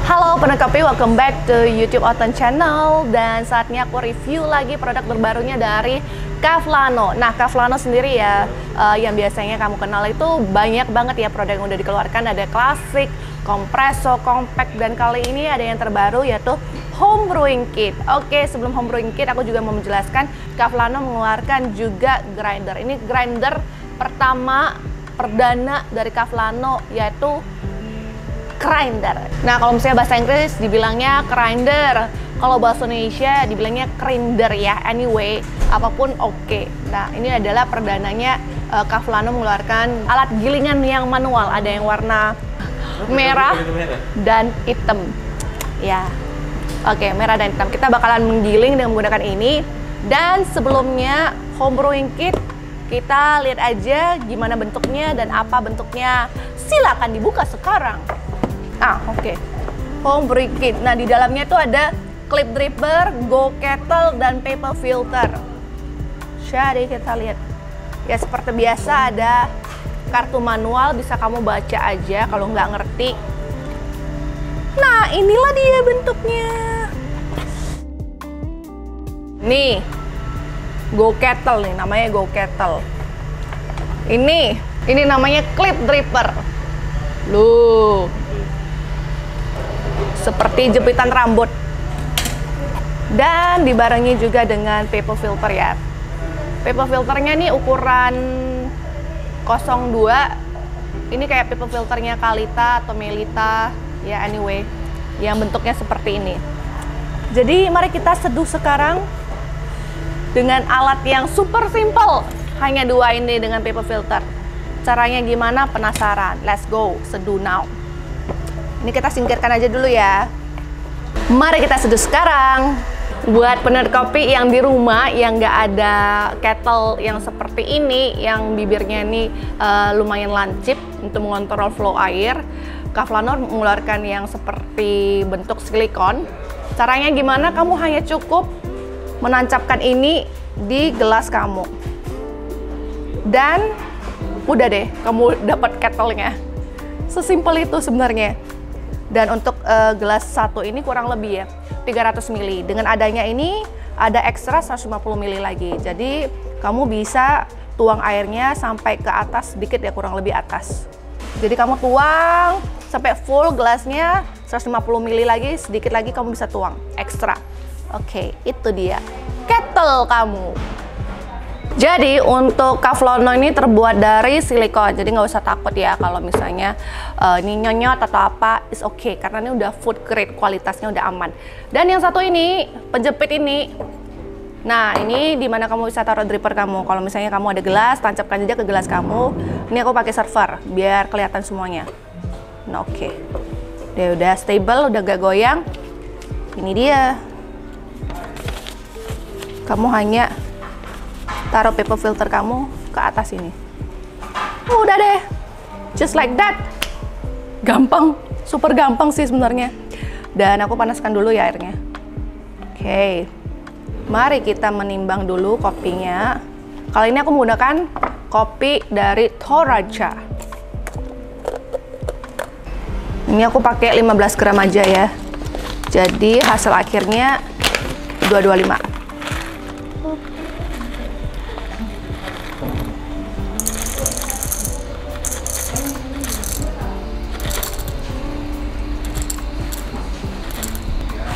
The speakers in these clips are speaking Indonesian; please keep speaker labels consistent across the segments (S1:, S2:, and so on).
S1: Halo pendengar kopi, welcome back to YouTube Otan Channel. Dan saatnya aku review lagi produk terbarunya dari Kavlano. Nah, Kavlano sendiri ya, yang biasanya kamu kenal itu banyak banget ya produk yang udah dikeluarkan. Ada klasik, kompreso, compact, dan kali ini ada yang terbaru yaitu home brewing kit. Oke, sebelum home brewing kit aku juga mau menjelaskan Kavlano mengeluarkan juga grinder. Ini grinder pertama perdana dari Kavlano yaitu grinder. Nah, kalau misalnya bahasa Inggris dibilangnya grinder, kalau bahasa Indonesia dibilangnya grinder ya. Anyway, apapun oke. Nah, ini adalah perdananya Kavlano mengeluarkan alat gilingan yang manual. Ada yang warna merah dan hitam. Ya, oke, merah dan hitam. Kita bakalan menggiling dengan menggunakan ini. Dan sebelumnya home brewing kit, kita lihat aja gimana bentuknya dan apa bentuknya. Silakan dibuka sekarang. Oke. Home brewing kit. Nah, di dalamnya tuh ada clip dripper, go kettle, dan paper filter. Jadi kita lihat. Ya seperti biasa ada kartu manual, bisa kamu baca aja kalau nggak ngerti. Nah, inilah dia bentuknya. Nih, go kettle nih, namanya go kettle. Ini namanya clip dripper. Loh. Seperti jepitan rambut. Dan dibarengi juga dengan paper filter ya. Paper filternya nih ukuran 02. Ini kayak paper filternya Kalita atau Melita ya, anyway, yang bentuknya seperti ini. Jadi mari kita seduh sekarang dengan alat yang super simple. Hanya dua ini dengan paper filter. Caranya gimana? Penasaran? Let's go, seduh now. Ini kita singkirkan aja dulu ya. Mari kita seduh sekarang. Buat penikmat kopi yang di rumah yang nggak ada kettle yang seperti ini, yang bibirnya ini lumayan lancip untuk mengontrol flow air, Kavlano mengeluarkan yang seperti bentuk silikon. Caranya gimana? Kamu hanya cukup menancapkan ini di gelas kamu. Dan udah deh, kamu dapat kettlenya. Sesimpel itu sebenarnya. Dan untuk gelas satu ini kurang lebih ya 300 ml. Dengan adanya ini ada ekstra 150 ml lagi. Jadi kamu bisa tuang airnya sampai ke atas sedikit ya, kurang lebih atas. Jadi kamu tuang sampai full gelasnya 150 ml lagi, sedikit lagi kamu bisa tuang ekstra. Oke, itu dia kettle kamu. Jadi untuk Kavlano ini terbuat dari silikon, jadi nggak usah takut ya kalau misalnya ini nyonyot atau apa, is okay karena ini udah food grade, kualitasnya udah aman. Dan yang satu ini penjepit ini, nah ini dimana kamu bisa taruh dripper kamu. Kalau misalnya kamu ada gelas, tancapkan aja ke gelas kamu. Ini aku pakai server biar kelihatan semuanya. Nah oke, dia udah stable, udah gak goyang. Ini dia. Kamu hanya taruh paper filter kamu ke atas ini. Udah deh, just like that. Gampang, super gampang sih sebenarnya. Dan aku panaskan dulu ya airnya. Oke, mari kita menimbang dulu kopinya. Kali ini aku menggunakan kopi dari Toraja. Ini aku pakai 15 gram aja ya. Jadi hasil akhirnya 225.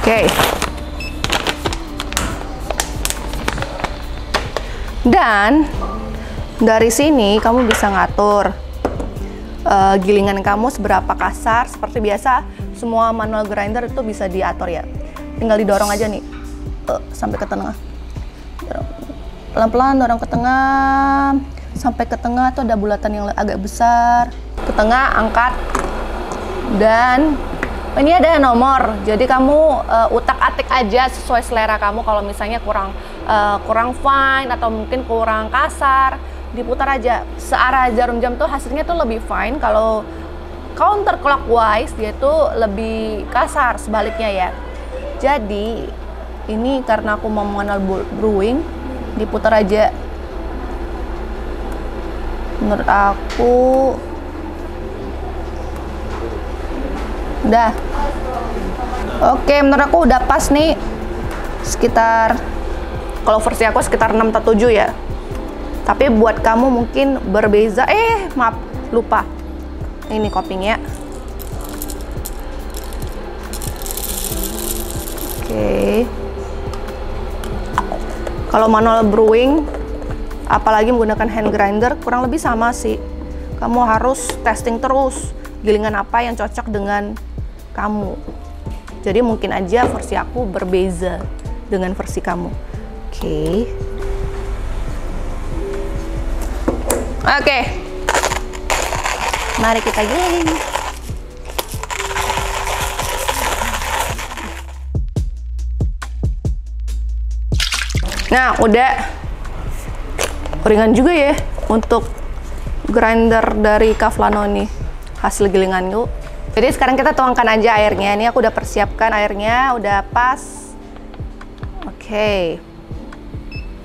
S1: Oke. Dan dari sini kamu bisa ngatur gilingan kamu seberapa kasar. Seperti biasa, semua manual grinder itu bisa diatur ya. Tinggal didorong aja nih sampai ke tengah. Pelan-pelan dorong ke tengah. Sampai ke tengah tuh ada bulatan yang agak besar. Ke tengah, angkat. Dan ini ada nomor, jadi kamu utak-atik aja sesuai selera kamu. Kalau misalnya kurang fine atau mungkin kurang kasar, diputar aja searah jarum jam tuh hasilnya tuh lebih fine. Kalau counterclockwise dia tuh lebih kasar, sebaliknya ya. Jadi ini karena aku mau mengenal brewing, diputar aja. Menurut aku udah Oke, menurut aku udah pas nih. Sekitar, kalau versi aku sekitar 6 atau 7 ya. Tapi buat kamu mungkin berbeza. Maaf, lupa. Ini kopinya. Oke. Kalau manual brewing, apalagi menggunakan hand grinder, kurang lebih sama sih. Kamu harus testing terus, gilingan apa yang cocok dengan kamu. Jadi mungkin aja versi aku berbeza dengan versi kamu. Oke. Mari kita giling. Nah, udah ringan juga ya untuk grinder dari Cavallano nih, hasil gilingan yuk. Jadi sekarang kita tuangkan aja airnya. Ini aku udah persiapkan airnya, udah pas. Oke.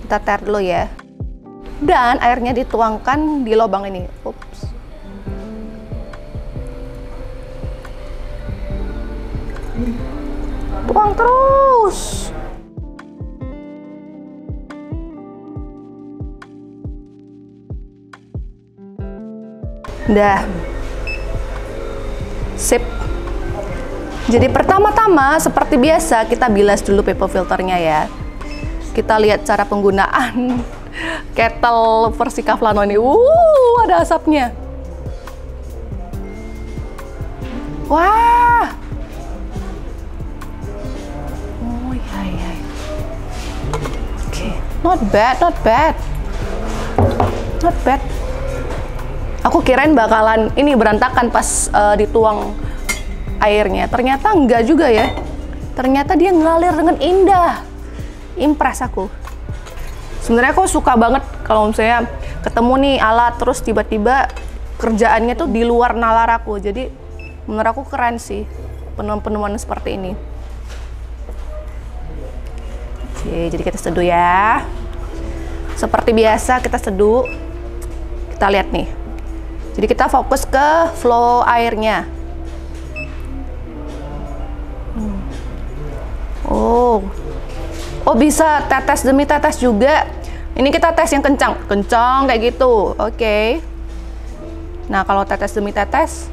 S1: Kita tar dulu ya. Dan airnya dituangkan di lubang ini. Ups. Tuang terus. Dah. Sip. Jadi pertama-tama seperti biasa kita bilas dulu paper filternya ya. Kita lihat cara penggunaan kettle versi Cavallano ini. Ada asapnya. Wah. Oh ya. Oke, not bad. Not bad. Aku kirain bakalan ini berantakan pas dituang airnya. Ternyata enggak juga ya. Ternyata dia ngalir dengan indah. Impress aku. Sebenarnya aku suka banget kalau misalnya ketemu nih alat terus tiba-tiba kerjaannya tuh di luar nalar aku. Jadi menurut aku keren sih penemuan-penemuan seperti ini. Oke, jadi kita seduh ya. Seperti biasa kita seduh. Kita lihat nih. Jadi kita fokus ke flow airnya. Oh bisa tetes demi tetes juga. Ini kita tes yang kencang kayak gitu. Oke. Nah kalau tetes demi tetes,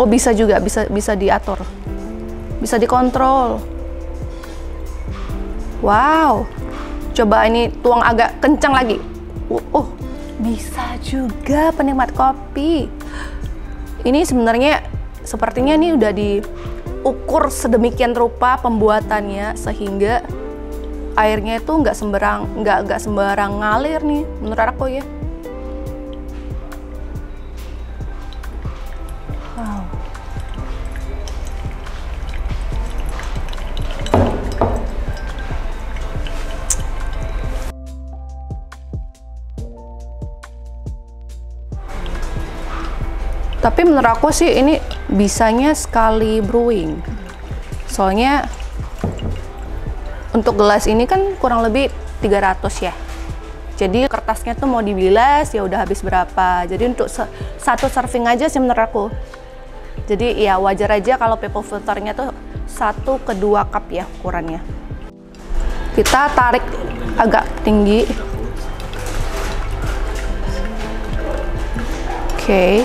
S1: bisa juga, bisa diatur, bisa dikontrol. Wow. Coba ini tuang agak kencang lagi. Bisa juga penikmat kopi. Ini sebenarnya sepertinya nih udah diukur sedemikian rupa pembuatannya sehingga airnya itu nggak sembarang ngalir nih menurut aku ya. Wow. Tapi menurut aku sih ini bisanya sekali brewing. Soalnya untuk gelas ini kan kurang lebih 300 ya. Jadi kertasnya tuh mau dibilas ya udah habis berapa. Jadi untuk satu serving aja sih menurut aku. Jadi ya wajar aja kalau paper filternya tuh 1 ke 2 cup ya ukurannya. Kita tarik agak tinggi. Oke.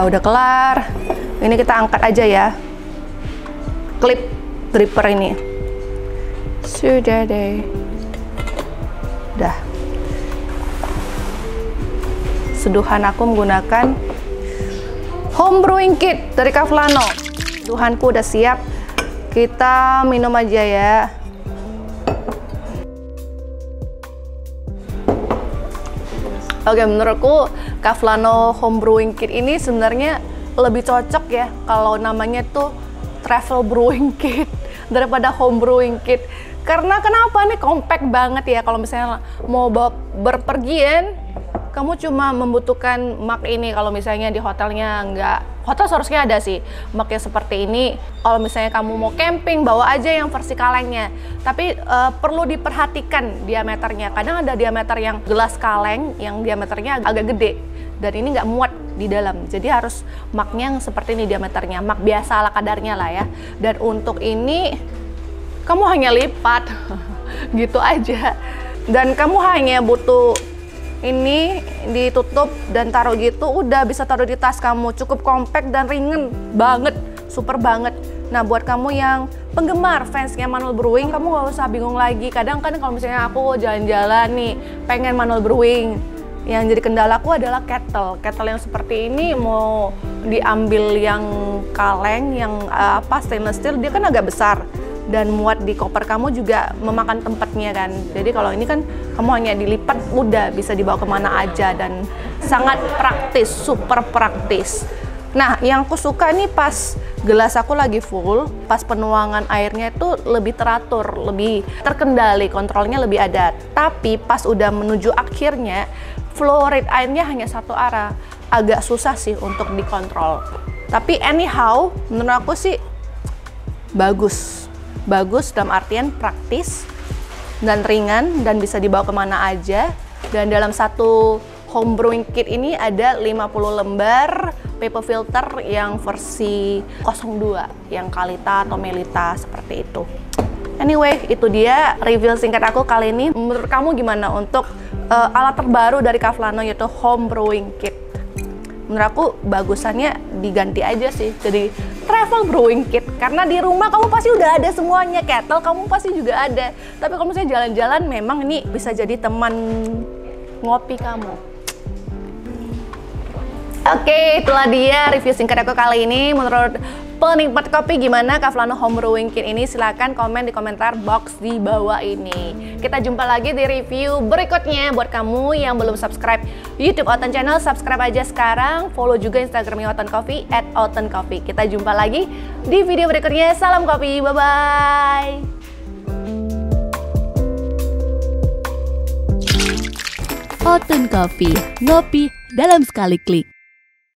S1: Udah kelar. Ini kita angkat aja ya. Klip dripper ini. Sudah deh. Udah. Seduhan aku menggunakan home brewing kit dari Cavallano. Seduhanku udah siap. Kita minum aja ya. Oke, menurutku Cavallano home brewing kit ini sebenarnya lebih cocok ya kalau namanya tuh travel brewing kit daripada home brewing kit. Karena kenapa nih, compact banget ya kalau misalnya mau bawa berpergian kamu cuma membutuhkan mug ini. Kalau misalnya di hotelnya nggak, hotel seharusnya ada sih mugnya seperti ini. Kalau misalnya kamu mau camping, bawa aja yang versi kalengnya. Tapi perlu diperhatikan diameternya. Kadang ada diameter yang gelas kaleng yang diameternya agak gede dan ini nggak muat di dalam. Jadi harus mugnya yang seperti ini diameternya, mug biasa ala kadarnya lah ya. Dan untuk ini kamu hanya lipat gitu aja. Dan kamu hanya butuh ini ditutup dan taruh gitu, udah bisa taruh di tas kamu. Cukup compact dan ringan banget, super banget. Nah, buat kamu yang penggemar fansnya manual brewing, kamu gak usah bingung lagi. Kadang kan kalau misalnya aku jalan-jalan nih, pengen manual brewing, yang jadi kendalaku adalah kettle. Kettle yang seperti ini mau diambil yang kaleng, yang stainless steel, dia kan agak besar. Dan muat di koper kamu juga memakan tempatnya kan. Jadi kalau ini kan kamu hanya dilipat, udah bisa dibawa kemana aja dan sangat praktis, super praktis. Nah, yang aku suka nih pas gelas aku lagi full, pas penuangan airnya itu lebih teratur, lebih terkendali, kontrolnya lebih ada. Tapi pas udah menuju akhirnya, flow rate airnya hanya satu arah. Agak susah sih untuk dikontrol. Tapi anyhow, menurut aku sih bagus. Bagus dalam artian praktis dan ringan dan bisa dibawa kemana aja. Dan dalam satu home brewing kit ini ada 50 lembar paper filter yang versi 02 yang Kalita atau Melita seperti itu. Anyway, itu dia review singkat aku kali ini. Menurut kamu gimana untuk alat terbaru dari Kavlano, yaitu home brewing kit? Menurut aku bagusannya diganti aja sih jadi travel brewing kit, karena di rumah kamu pasti udah ada semuanya, kettle kamu pasti juga ada. Tapi kalau misalnya jalan-jalan, memang ini bisa jadi teman ngopi kamu. Oke, itulah dia review singkat aku kali ini. Menurut penikmat kopi, gimana Kavlano home brewing kit ini? Silahkan komen di komentar box di bawah ini. Kita jumpa lagi di review berikutnya. Buat kamu yang belum subscribe YouTube Oten Channel, subscribe aja sekarang. Follow juga Instagramnya Oten Coffee @otencoffee. Kita jumpa lagi di video berikutnya. Salam kopi, bye-bye.
S2: Oten Coffee, ngopi dalam sekali klik.